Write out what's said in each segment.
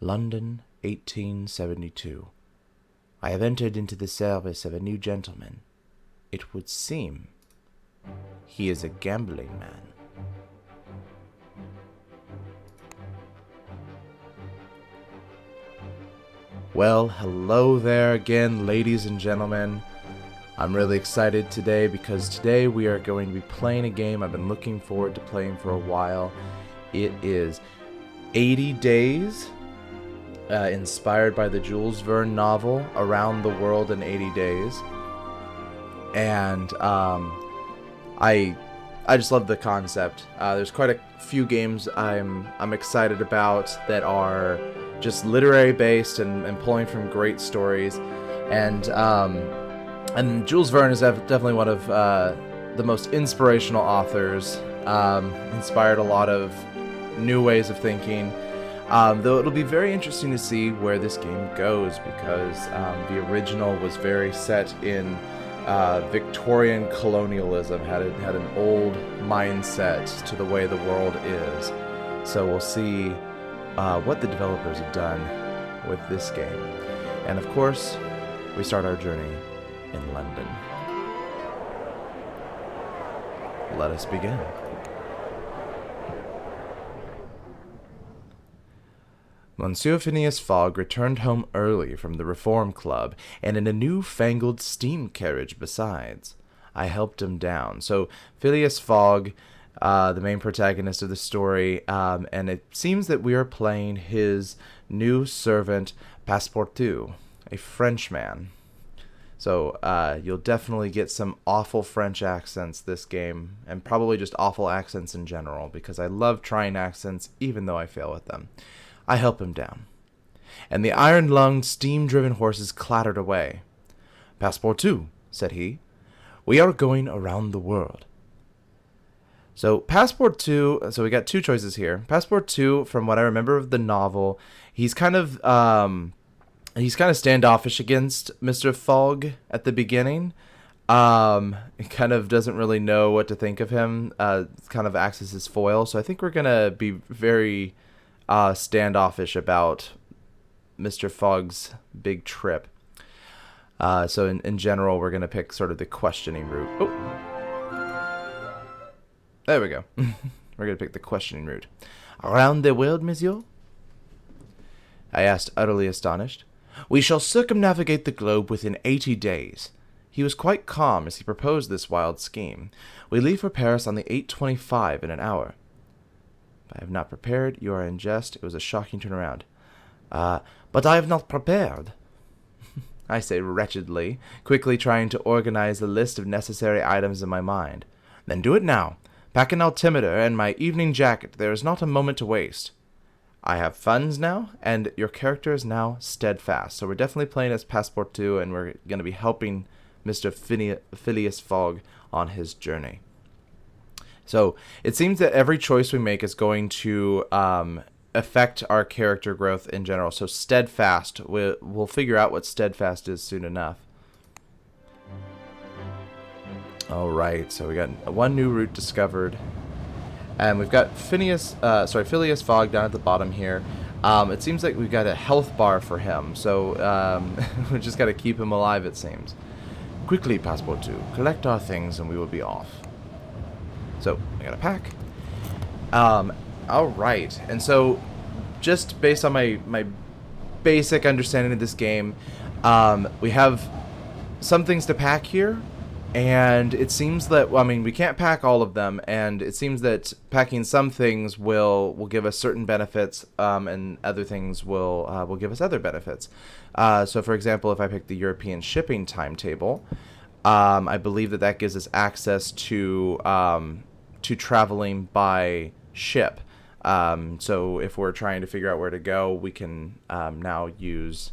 London, 1872. I have entered into the service of a new gentleman. It would seem he is a gambling man. Well, hello there again, ladies and gentlemen. I'm really excited today because today we are going to be playing a game I've been looking forward to playing for a while. It is 80 Days, inspired by the Jules Verne novel Around the World in 80 Days. And I just love the concept. There's quite a few games I'm excited about that are just literary based and pulling from great stories. And Jules Verne is definitely one of the most inspirational authors. Inspired a lot of new ways of thinking. Though it'll be very interesting to see where this game goes, because the original was very set in Victorian colonialism, had an old mindset to the way the world is. So we'll see what the developers have done with this game. And of course, we start our journey in London. Let us begin. Monsieur Phineas Fogg returned home early from the Reform Club, and in a new-fangled steam carriage besides. I helped him down. So, Phileas Fogg, the main protagonist of the story, and it seems that we are playing his new servant, Passepartout, a Frenchman. So, you'll definitely get some awful French accents this game, and probably just awful accents in general, because I love trying accents even though I fail with them. I help him down, and the iron-lunged, steam-driven horses clattered away. "Passepartout," said he, "we are going around the world." So Passepartout, so we got two choices here. Passepartout, from what I remember of the novel, he's kind of standoffish against Mr. Fogg at the beginning. He kind of doesn't really know what to think of him. Kind of acts as his foil. So I think we're gonna be very standoffish about Mr. Fogg's big trip. So in general, we're going to pick sort of the questioning route. Oh, there we go. We're going to pick the questioning route. "Around the world, monsieur?" I asked, utterly astonished. "We shall circumnavigate the globe within 80 days. He was quite calm as he proposed this wild scheme. "We leave for Paris on the 8:25 in an hour." "I have not prepared. You are in jest." It was a shocking turnaround. But I have not prepared," I say wretchedly, quickly trying to organize a list of necessary items in my mind. "Then do it now. Pack an altimeter and my evening jacket. There is not a moment to waste." I have funds now, and your character is now steadfast. So we're definitely playing as Passepartout, and we're going to be helping Mr. Phileas Fogg on his journey. So it seems that every choice we make is going to affect our character growth in general. So steadfast, we'll figure out what steadfast is soon enough. All right, so we got one new route discovered, and we've got Phileas Fogg down at the bottom here. It seems like we've got a health bar for him, so we just got to keep him alive, it seems. "Quickly, Passepartout, collect our things and we will be off." So, I got a pack. Alright, and so, just based on my basic understanding of this game, we have some things to pack here, and it seems that, well, I mean, we can't pack all of them, and it seems that packing some things will give us certain benefits, and other things will give us other benefits. So, for example, if I pick the European shipping timetable, I believe that gives us access to traveling by ship. So if we're trying to figure out where to go, we can now use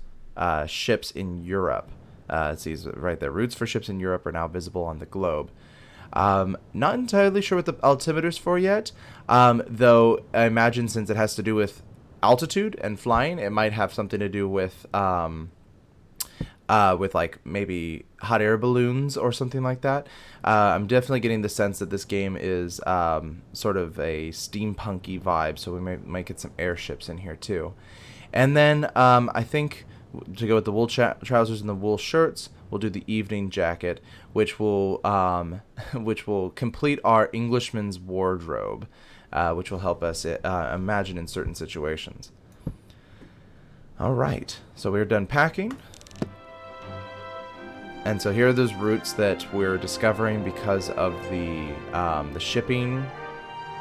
ships in Europe. It says right there, routes for ships in Europe are now visible on the globe. Not entirely sure what the altimeter's for yet, though I imagine since it has to do with altitude and flying, it might have something to do with like maybe hot air balloons or something like that. I'm definitely getting the sense that this game is sort of a steampunky vibe, so we might get some airships in here too. And then I think to go with the wool trousers and the wool shirts, we'll do the evening jacket, which will which will complete our Englishman's wardrobe, which will help us imagine in certain situations. All right, so we're done packing. And so here are those routes that we're discovering because of the shipping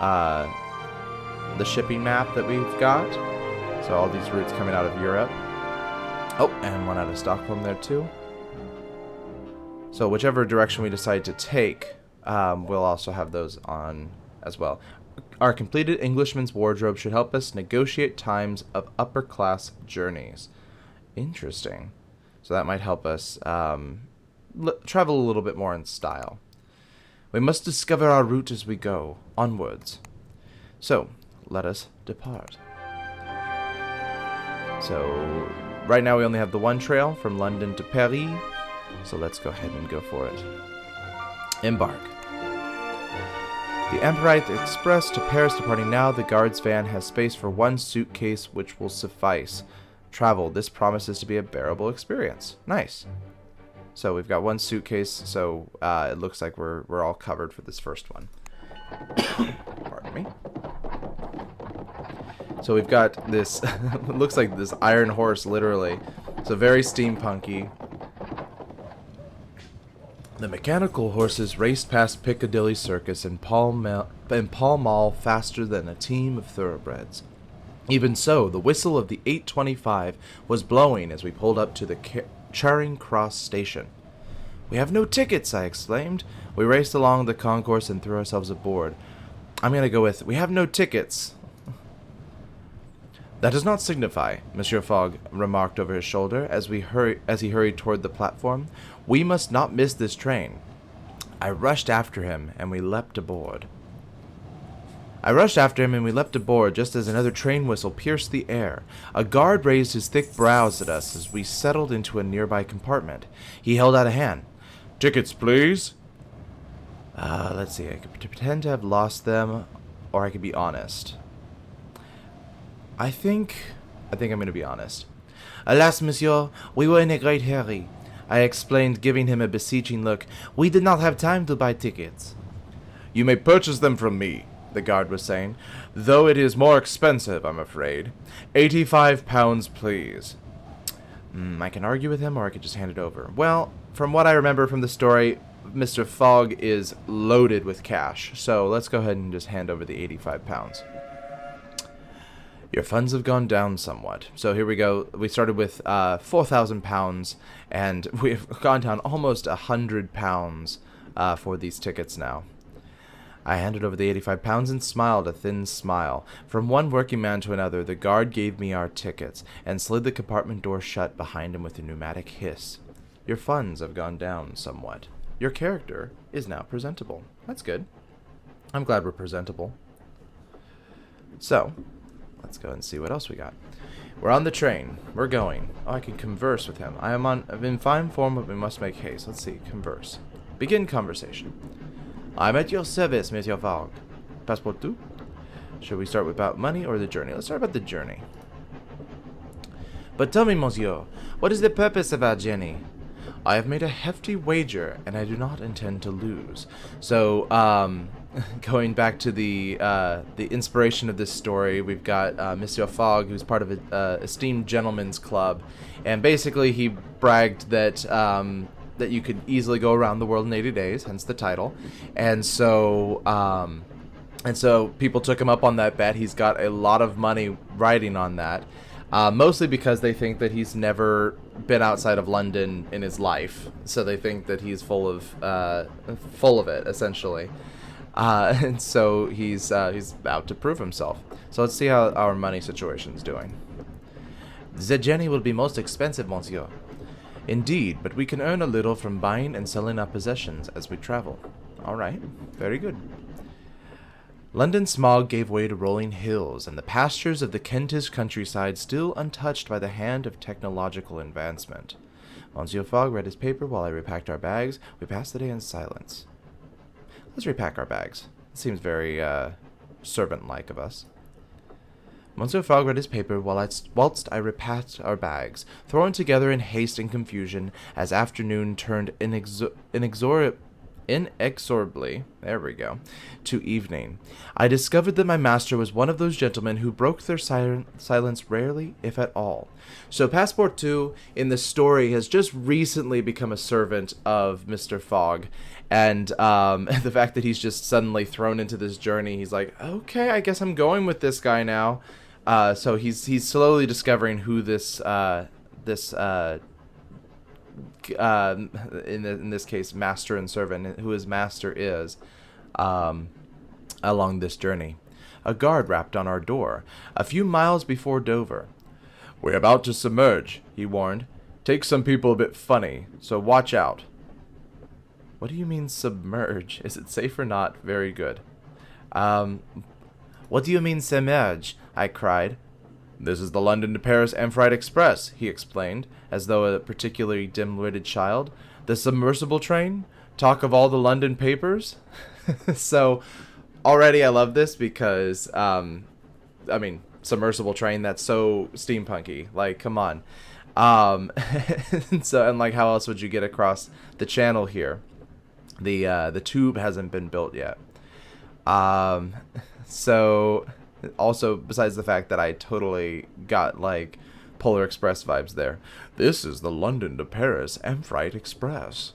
map that we've got. So all these routes coming out of Europe. Oh, and one out of Stockholm there too. So whichever direction we decide to take, we'll also have those on as well. Our completed Englishman's wardrobe should help us negotiate times of upper-class journeys. Interesting. So that might help us travel a little bit more in style. We must discover our route as we go, onwards. So, let us depart. So, right now we only have the one trail from London to Paris. So let's go ahead and go for it. Embark. The Amperite Express to Paris departing now. The guard's van has space for one suitcase, which will suffice. Travel. This promises to be a bearable experience. Nice. So we've got one suitcase, so it looks like we're all covered for this first one. Pardon me. So we've got this, it looks like this iron horse, literally. So very steampunky. The mechanical horses raced past Piccadilly Circus and Pall Mall faster than a team of thoroughbreds. Even so, the whistle of the 8:25 was blowing as we pulled up to the Charing Cross station. "We have no tickets," I exclaimed. We raced along the concourse and threw ourselves aboard. I'm going to go with, "We have no tickets." "That does not signify," Monsieur Fogg remarked over his shoulder as he hurried toward the platform. "We must not miss this train." I rushed after him, and we leapt aboard. Just as another train whistle pierced the air. A guard raised his thick brows at us as we settled into a nearby compartment. He held out a hand. "Tickets, please." Let's see. I could pretend to have lost them, or I could be honest. I think I'm going to be honest. "Alas, monsieur, we were in a great hurry," I explained, giving him a beseeching look. "We did not have time to buy tickets." "You may purchase them from me," the guard was saying, "though it is more expensive, I'm afraid. £85, please." I can argue with him, or I could just hand it over. Well, from what I remember from the story, Mr. Fogg is loaded with cash, so let's go ahead and just hand over the £85. "Your funds have gone down somewhat." So here we go. We started with £4,000, and we've gone down almost £100 for these tickets now. I handed over the £85 and smiled a thin smile. From one working man to another, the guard gave me our tickets and slid the compartment door shut behind him with a pneumatic hiss. "Your funds have gone down somewhat. Your character is now presentable." That's good. I'm glad we're presentable. So, let's go and see what else we got. We're on the train. We're going. Oh, I can converse with him. I'm in fine form, but we must make haste. Let's see. Converse. Begin conversation. "I'm at your service, Monsieur Fogg. Passport tout? Should we start about money or the journey? Let's start about the journey. "But tell me, monsieur, what is the purpose of our journey?" "I have made a hefty wager, and I do not intend to lose." So, going back to the inspiration of this story, we've got Monsieur Fogg, who's part of a esteemed gentleman's club, and basically he bragged that that you could easily go around the world in 80 days, hence the title. And so people took him up on that bet. He's got a lot of money riding on that, mostly because they think that he's never been outside of London in his life. So they think that he's full of it, essentially. And so he's out to prove himself. So let's see how our money situation's doing. "The journey will be most expensive, monsieur." "Indeed, but we can earn a little from buying and selling our possessions as we travel." All right, very good. London smog gave way to rolling hills, and the pastures of the Kentish countryside still untouched by the hand of technological advancement. Monsieur Fogg read his paper while I repacked our bags. We passed the day in silence. Let's repack our bags. It seems very servant-like of us. Monsieur Fogg read his paper whilst I repacked our bags, thrown together in haste and confusion as afternoon turned inexorably, there we go, to evening. I discovered that my master was one of those gentlemen who broke their silence rarely, if at all. So Passepartout in the story has just recently become a servant of Mr. Fogg, and the fact that he's just suddenly thrown into this journey, he's like, okay, I guess I'm going with this guy now. So he's slowly discovering who this in this case master and servant, who his master is, along this journey. A guard rapped on our door a few miles before Dover. "We're about to submerge," he warned. "Take some people a bit funny, so watch out." What do you mean submerge? Is it safe or not? Very good. What do you mean submerge? I cried. "This is the London to Paris Amphitrite Express," he explained, as though a particularly dim-witted child. "The submersible train? Talk of all the London papers?" So, already I love this because, submersible train, that's so steampunky. Like, come on. So, and like, how else would you get across the channel here? The tube hasn't been built yet. So, also, besides the fact that I totally got, like, Polar Express vibes there. "This is the London to Paris Amphitrite Express."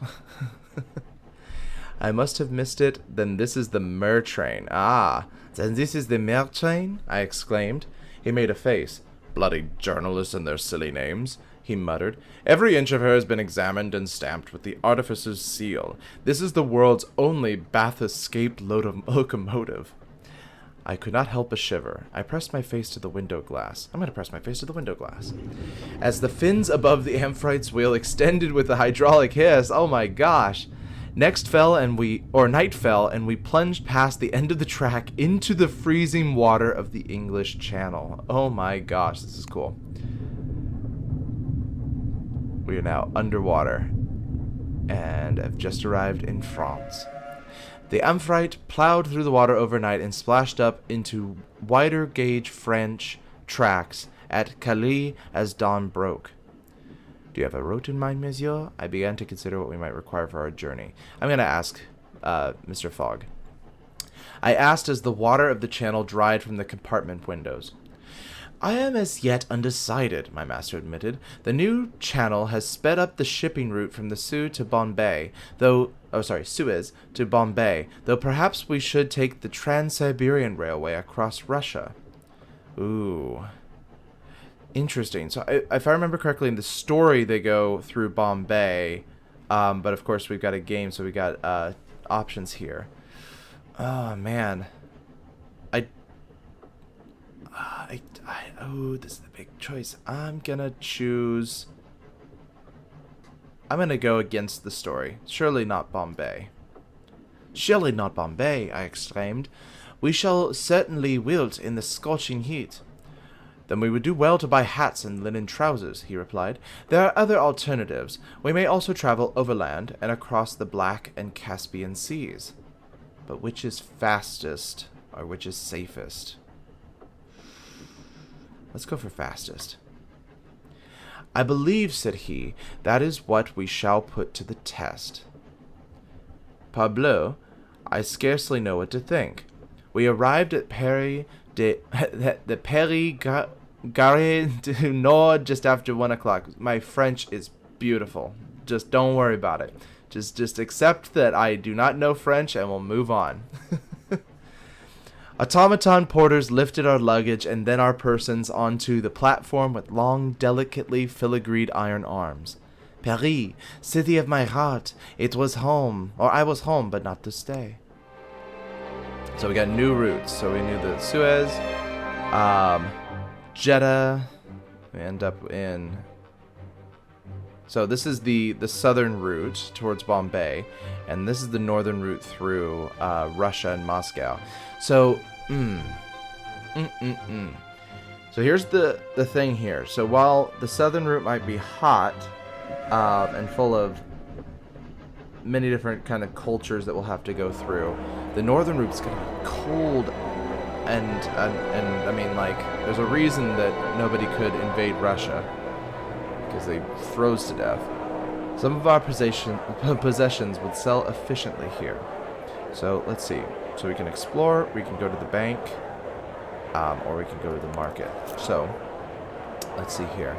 I must have missed it. Then this is the Mer train. Ah, then this is the Mer train? I exclaimed. He made a face. "Bloody journalists and their silly names," he muttered. "Every inch of her has been examined and stamped with the artificer's seal. This is the world's only Bath-escaped locomotive." I could not help a shiver. I pressed my face to the window glass. I'm going to press my face to the window glass. As the fins above the Amphitrite's wheel extended with a hydraulic hiss, oh my gosh. Night fell and we plunged past the end of the track into the freezing water of the English Channel. Oh my gosh, this is cool. We are now underwater and have just arrived in France. The Amphitrite plowed through the water overnight and splashed up into wider gauge French tracks at Calais as dawn broke. "Do you have a route in mind, monsieur?" I began to consider what we might require for our journey. I'm going to ask Mr. Fogg. I asked as the water of the channel dried from the compartment windows. "I am as yet undecided," my master admitted. "The new channel has sped up the shipping route from the Suez to Bombay, though perhaps we should take the Trans-Siberian Railway across Russia." Ooh. Interesting. So if I remember correctly, in the story they go through Bombay, but of course we've got a game, so we got options here. Oh man. This is the big choice. I'm gonna go against the story. Surely not Bombay. "Surely not Bombay," I exclaimed. "We shall certainly wilt in the scorching heat." "Then we would do well to buy hats and linen trousers," he replied. "There are other alternatives. We may also travel overland and across the Black and Caspian Seas. But which is fastest, or which is safest?" Let's go for fastest. "I believe," said he, "that is what we shall put to the test." Parbleu, I scarcely know what to think. We arrived at Gare du Nord just after 1 o'clock. My French is beautiful. Just don't worry about it. Just accept that I do not know French and we'll move on. Automaton porters lifted our luggage and then our persons onto the platform with long, delicately filigreed iron arms. "Paris, city of my heart, I was home, but not to stay." So we got new routes. So we knew the Suez, Jeddah. We end up in... So this is the southern route towards Bombay, and this is the northern route through Russia and Moscow. So, So here's the thing here. So while the southern route might be hot and full of many different kind of cultures that we'll have to go through, the northern route's going to be cold and I mean, like, there's a reason that nobody could invade Russia, because they froze to death. Some of our possessions would sell efficiently here. So let's see. So we can explore, we can go to the bank, or we can go to the market. So let's see here.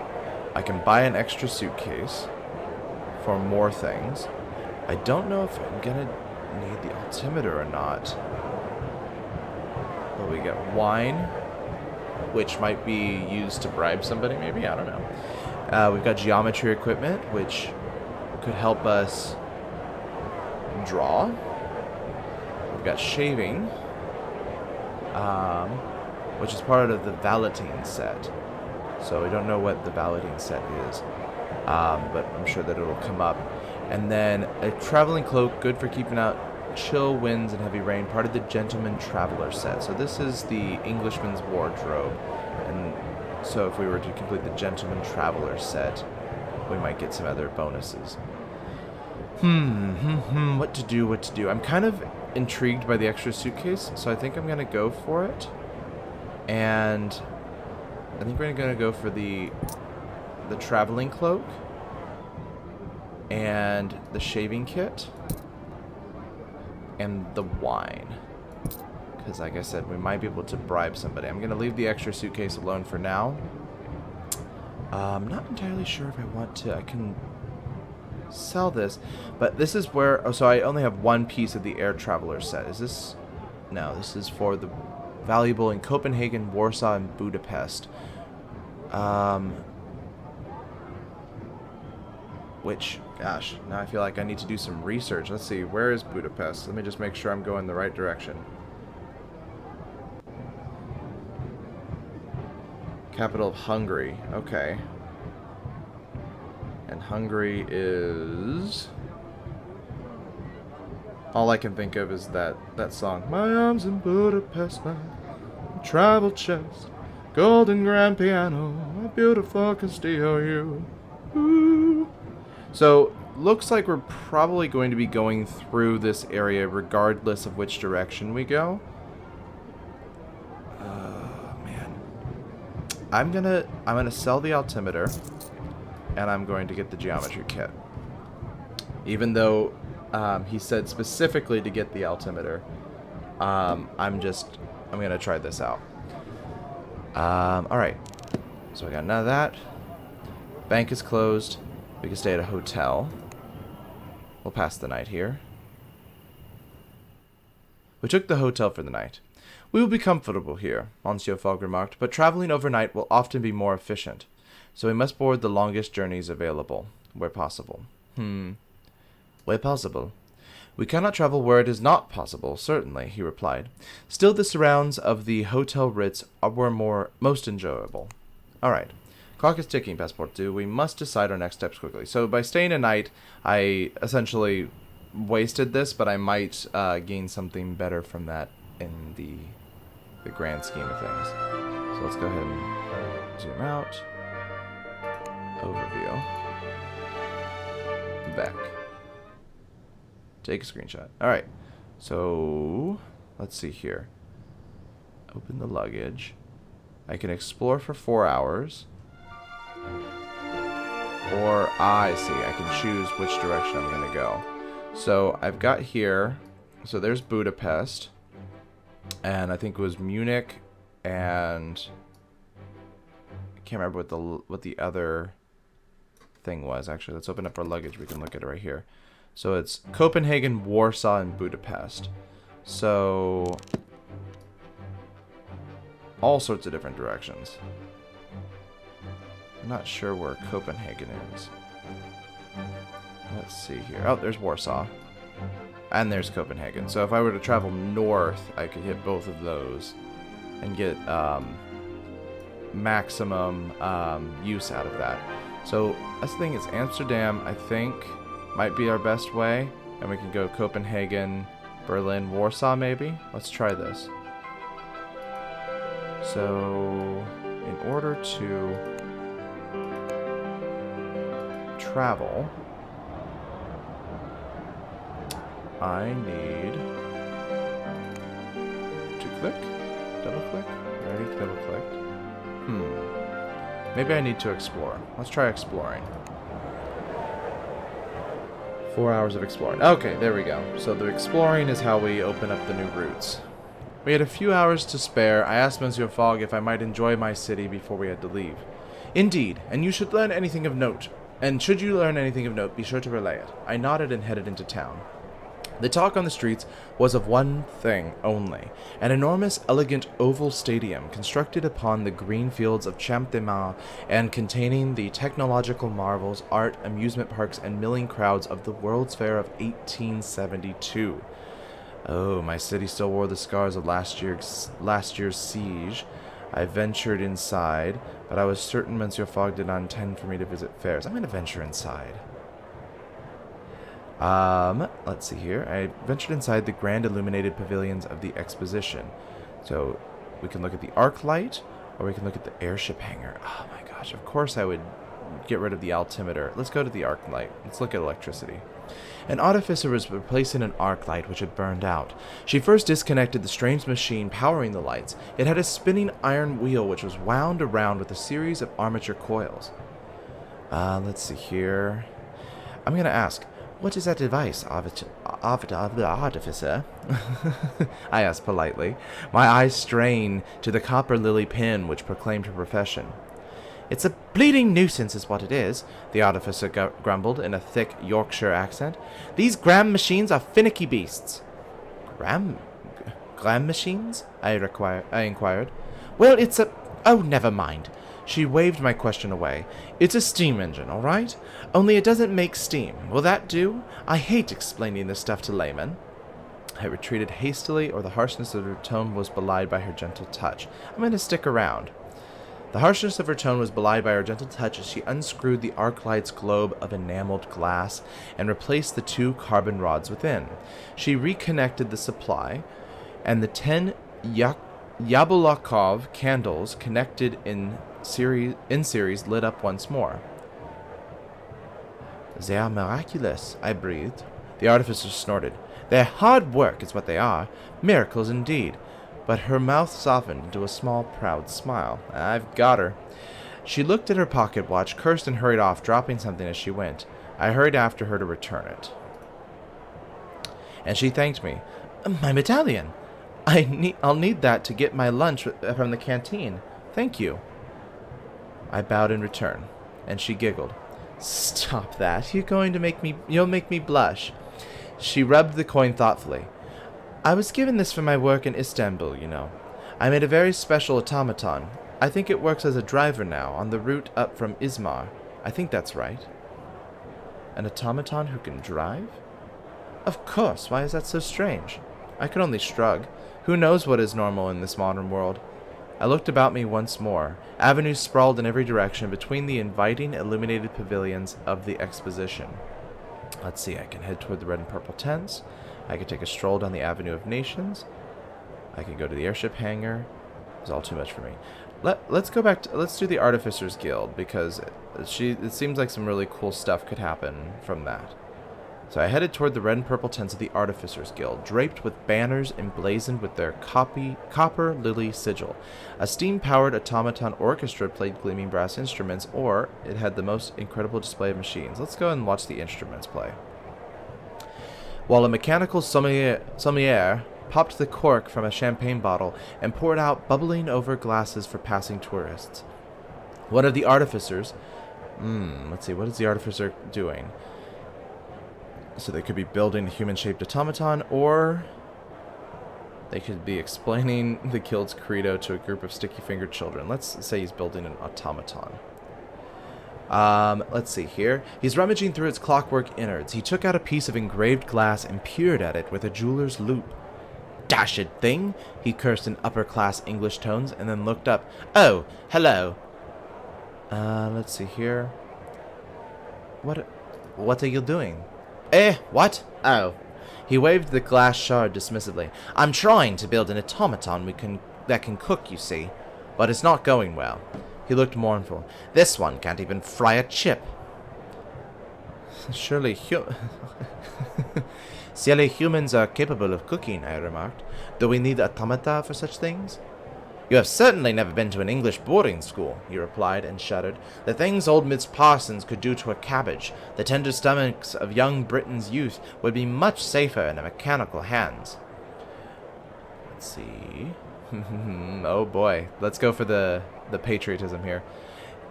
I can buy an extra suitcase for more things. I don't know if I'm gonna need the altimeter or not. But we get wine, which might be used to bribe somebody, maybe, I don't know. We've got geometry equipment, which could help us draw. We've got shaving, which is part of the valeting set. So we don't know what the valeting set is, but I'm sure that it'll come up. And then a traveling cloak, good for keeping out chill winds and heavy rain, part of the gentleman traveler set. So this is the Englishman's wardrobe, and so if we were to complete the gentleman traveler set, we might get some other bonuses. What to do? I'm kind of intrigued by the extra suitcase, so I think I'm gonna go for it. And I think we're gonna go for the traveling cloak and the shaving kit and the wine, because like I said, we might be able to bribe somebody. I'm gonna leave the extra suitcase alone for now. I'm not entirely sure if I want to. I can sell this, but this is where, oh, so I only have one piece of the air traveler set. Is this? No, this is for the valuable in Copenhagen, Warsaw, and Budapest. Which, gosh, now I feel like I need to do some research. Let's see, where is Budapest? Let me just make sure I'm going the right direction. Capital of Hungary, okay. And Hungary is... all I can think of is that song. My arms in Budapest now, travel chest, golden grand piano, a beautiful Castillo you. Ooh. So, looks like we're probably going to be going through this area regardless of which direction we go. Man. I'm gonna sell the altimeter, and I'm going to get the geometry kit. Even though he said specifically to get the altimeter, I'm gonna try this out. Alright. So I got none of that. Bank is closed. We can stay at a hotel. We'll pass the night here. We took the hotel for the night. We will be comfortable here, Monsieur Fogg remarked, but traveling overnight will often be more efficient. So we must board the longest journeys available, where possible. Where possible? We cannot travel where it is not possible, certainly, he replied. Still, the surrounds of the Hotel Ritz were most enjoyable. All right. Clock is ticking, Passport 2. We must decide our next steps quickly. So by staying a night, I essentially wasted this, but I might gain something better from that in the grand scheme of things. So let's go ahead and zoom out. Overview. Back. Take a screenshot. Alright. So, let's see here. Open the luggage. I can explore for 4 hours. Or, I see. I can choose which direction I'm going to go. So, I've got here. So, there's Budapest. And I think it was Munich. And I can't remember what the other thing was. Actually, let's open up our luggage. We can look at it right here. So it's Copenhagen, Warsaw, and Budapest. So all sorts of different directions. I'm not sure where Copenhagen is. Let's see here. Oh, there's Warsaw. And there's Copenhagen. So if I were to travel north, I could hit both of those and get maximum use out of that. So that's the thing, is Amsterdam, I think, might be our best way. And we can go Copenhagen, Berlin, Warsaw maybe. Let's try this. So in order to travel, I need to click. Double click? Already double clicked. Maybe I need to explore. Let's try exploring. 4 hours of exploring. Okay, there we go. So the exploring is how we open up the new routes. We had a few hours to spare. I asked Monsieur Fogg if I might enjoy my city before we had to leave. Indeed, and you should learn anything of note. And should you learn anything of note, be sure to relay it. I nodded and headed into town. The talk on the streets was of one thing only, an enormous, elegant oval stadium constructed upon the green fields of Champ-de-Mars and containing the technological marvels, art, amusement parks, and milling crowds of the World's Fair of 1872. Oh, my city still wore the scars of last year's siege. I ventured inside, but I was certain Monsieur Fogg did not intend for me to visit fairs. I'm going to venture inside. Let's see here. I ventured inside the grand illuminated pavilions of the exposition. So, we can look at the arc light, or we can look at the airship hangar. Oh my gosh, of course I would get rid of the altimeter. Let's go to the arc light. Let's look at electricity. An artificer was replacing an arc light which had burned out. She first disconnected the strange machine powering the lights. It had a spinning iron wheel which was wound around with a series of armature coils. Let's see here. I'm going to ask, what is that device, artificer? I asked politely. My eyes strained to the copper lily pin which proclaimed her profession. It's a bleeding nuisance is what it is, the artificer grumbled in a thick Yorkshire accent. These gram machines are finicky beasts. Gram machines? I inquired. Well, it's a... Oh, never mind. She waved my question away. It's a steam engine, all right? Only it doesn't make steam. Will that do? I hate explaining this stuff to laymen. I retreated hastily, or the harshness of her tone was belied by her gentle touch. I'm going to stick around. The harshness of her tone was belied by her gentle touch as she unscrewed the arc light's globe of enameled glass and replaced the 2 carbon rods within. She reconnected the supply, and the 10 Yablokov candles connected in series lit up once more. They are miraculous, I breathed. The artificer snorted. They're hard work is what they are. Miracles indeed. But her mouth softened into a small, proud smile. I've got her. She looked at her pocket watch, cursed, and hurried off, dropping something as she went. I hurried after her to return it. And she thanked me. My medallion! I'll need that to get my lunch from the canteen. Thank you. I bowed in return, and she giggled. Stop that. You'll make me blush. She rubbed the coin thoughtfully. I was given this for my work in Istanbul, you know. I made a very special automaton. I think it works as a driver now, on the route up from Izmar. I think that's right. An automaton who can drive? Of course, why is that so strange? I could only shrug. Who knows what is normal in this modern world? I looked about me once more. Avenues sprawled in every direction between the inviting, illuminated pavilions of the exposition. Let's see, I can head toward the red and purple tents. I can take a stroll down the Avenue of Nations. I can go to the airship hangar. It's all too much for me. Let's go back to... Let's do the Artificers Guild, because it seems like some really cool stuff could happen from that. So I headed toward the red and purple tents of the Artificers Guild, draped with banners emblazoned with their copper lily sigil. A steam-powered automaton orchestra played gleaming brass instruments, or it had the most incredible display of machines. Let's go and watch the instruments play. While a mechanical sommelier popped the cork from a champagne bottle and poured out bubbling over glasses for passing tourists. One of the artificers... let's see, what is the artificer doing? So they could be building a human-shaped automaton, or they could be explaining the guild's credo to a group of sticky-fingered children. Let's say he's building an automaton. Let's see here. He's rummaging through its clockwork innards. He took out a piece of engraved glass and peered at it with a jeweler's loupe. Dashed thing! He cursed in upper-class English tones, and then looked up. Oh, hello. Let's see here. What are you doing? What? Oh. He waved the glass shard dismissively. I'm trying to build an automaton that can cook, you see. But it's not going well. He looked mournful. This one can't even fry a chip. Surely humans are capable of cooking, I remarked. Do we need automata for such things? You have certainly never been to an English boarding school, he replied, and shuddered. The things old Miss Parsons could do to a cabbage, the tender stomachs of young Britain's youth would be much safer in mechanical hands. Let's see. Oh boy. Let's go for the patriotism here.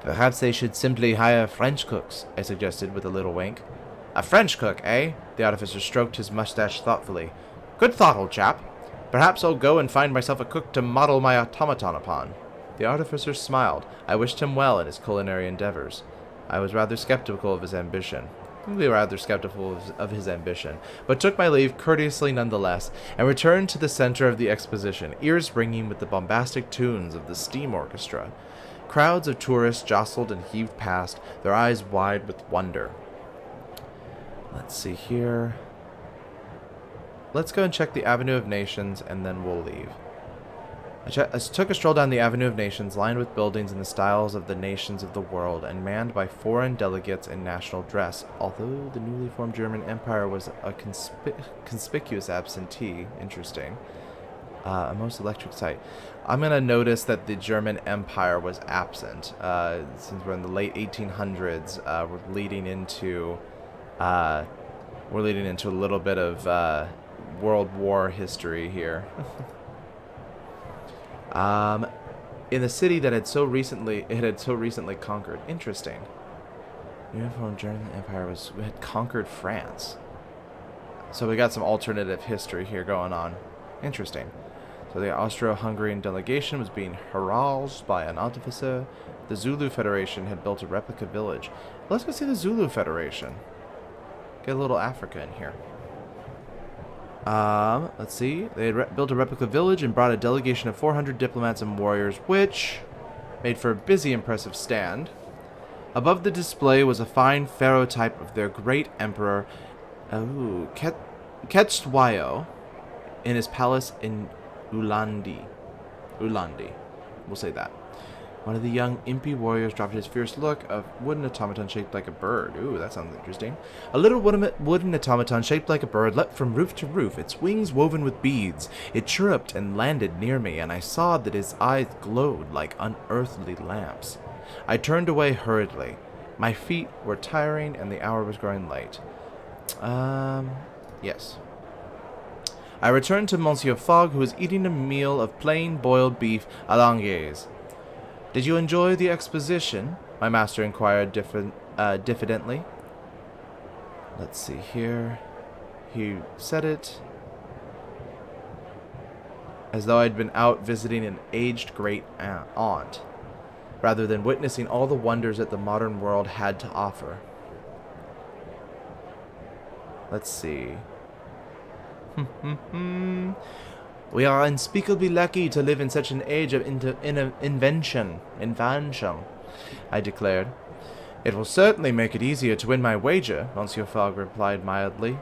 Perhaps they should simply hire French cooks, I suggested with a little wink. A French cook, eh? The artificer stroked his mustache thoughtfully. Good thought, old chap. Perhaps I'll go and find myself a cook to model my automaton upon. The artificer smiled. I wished him well in his culinary endeavors. I was rather skeptical of his ambition. But took my leave courteously nonetheless, and returned to the center of the exposition, ears ringing with the bombastic tunes of the steam orchestra. Crowds of tourists jostled and heaved past, their eyes wide with wonder. Let's see here. Let's go and check the Avenue of Nations, and then we'll leave. I took a stroll down the Avenue of Nations, lined with buildings in the styles of the nations of the world, and manned by foreign delegates in national dress, although the newly formed German Empire was a conspicuous absentee. Interesting. A most electric sight. I'm going to notice that the German Empire was absent. Since we're in the late 1800s, we're leading into a little bit of World War history here. In the city that had so recently conquered. Interesting. The uniform German Empire had conquered France. So we got some alternative history here going on. Interesting. So the Austro-Hungarian delegation was being harassed by an artificer. The Zulu Federation had built a replica village. Let's go see the Zulu Federation. Get a little Africa in here. Let's see. They had built a replica village and brought a delegation of 400 diplomats and warriors, which made for a busy, impressive stand. Above the display was a fine pharaoh type of their great emperor, Ketstwayo, in his palace in Ulandi. We'll say that. One of the young impy warriors dropped his fierce look, a wooden automaton shaped like a bird. Ooh, that sounds interesting. A little wooden automaton shaped like a bird leapt from roof to roof, its wings woven with beads. It chirruped and landed near me, and I saw that its eyes glowed like unearthly lamps. I turned away hurriedly. My feet were tiring, and the hour was growing late. Yes. I returned to Monsieur Fogg, who was eating a meal of plain boiled beef à l'anglaise. Did you enjoy the exposition? My master inquired diffidently. Let's see here. He said it as though I'd been out visiting an aged great aunt, rather than witnessing all the wonders that the modern world had to offer. Let's see. We are unspeakably lucky to live in such an age of invention, I declared. It will certainly make it easier to win my wager, Monsieur Fogg replied mildly.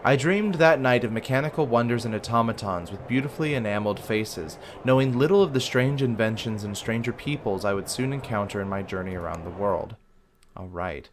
I dreamed that night of mechanical wonders and automatons with beautifully enameled faces, knowing little of the strange inventions and stranger peoples I would soon encounter in my journey around the world. All right.